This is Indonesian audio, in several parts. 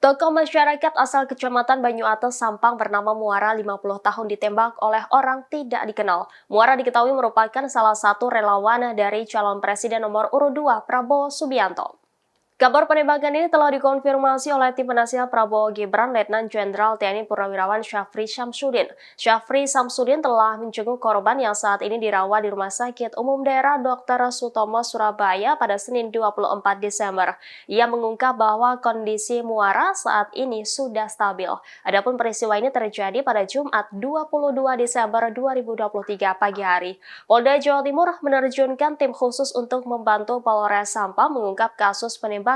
Tokoh masyarakat asal Kecamatan Banyuates, Sampang bernama Muara 50 tahun ditembak oleh orang tidak dikenal. Muara diketahui merupakan salah satu relawan dari calon presiden nomor urut 2 Prabowo Subianto. Kabar penembakan ini telah dikonfirmasi oleh tim penasihat Prabowo Gibran, Letnan Jenderal TNI Purnawirawan Syafri Syamsuddin. Syafri Syamsuddin telah menjenguk korban yang saat ini dirawat di Rumah Sakit Umum Daerah Dr. Sutomo, Surabaya pada Senin 24 Desember. Ia mengungkap bahwa kondisi Muara saat ini sudah stabil. Adapun peristiwa ini terjadi pada Jumat 22 Desember 2023 pagi hari. Polda Jawa Timur menerjunkan tim khusus untuk membantu Polres Sampang mengungkap kasus penembakan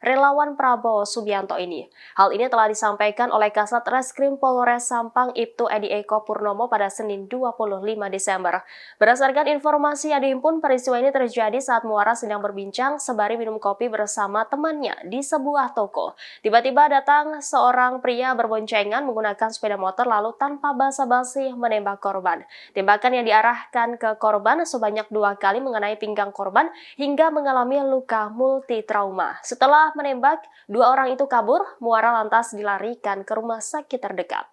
relawan Prabowo Subianto ini. Hal ini telah disampaikan oleh Kasat Reskrim Polres Sampang Ibtu Edi Eko Purnomo pada Senin 25 Desember. Berdasarkan informasi yang dihimpun, peristiwa ini terjadi saat Muara sedang berbincang sembari minum kopi bersama temannya di sebuah toko. Tiba-tiba datang seorang pria berboncengan menggunakan sepeda motor lalu tanpa basa-basi menembak korban. Tembakan yang diarahkan ke korban sebanyak 2 kali mengenai pinggang korban hingga mengalami luka multitrauma. Setelah menembak, 2 orang itu kabur. Muara lantas dilarikan ke rumah sakit terdekat.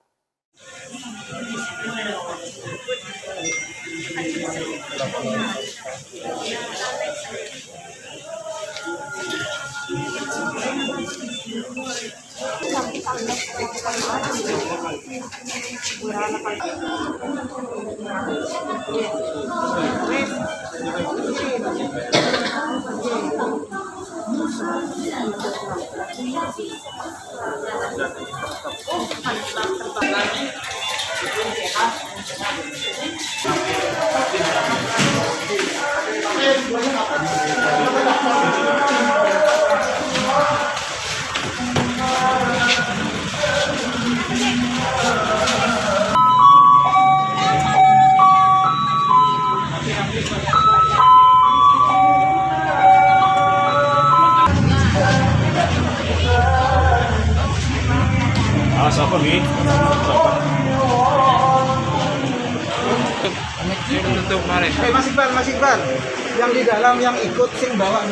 Siapa nih? Mas Iqbal, yang di dalam yang ikut sing bawa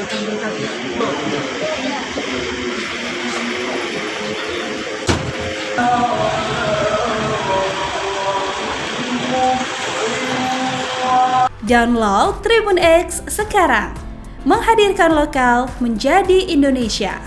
Download Tribun X sekarang, menghadirkan lokal menjadi Indonesia.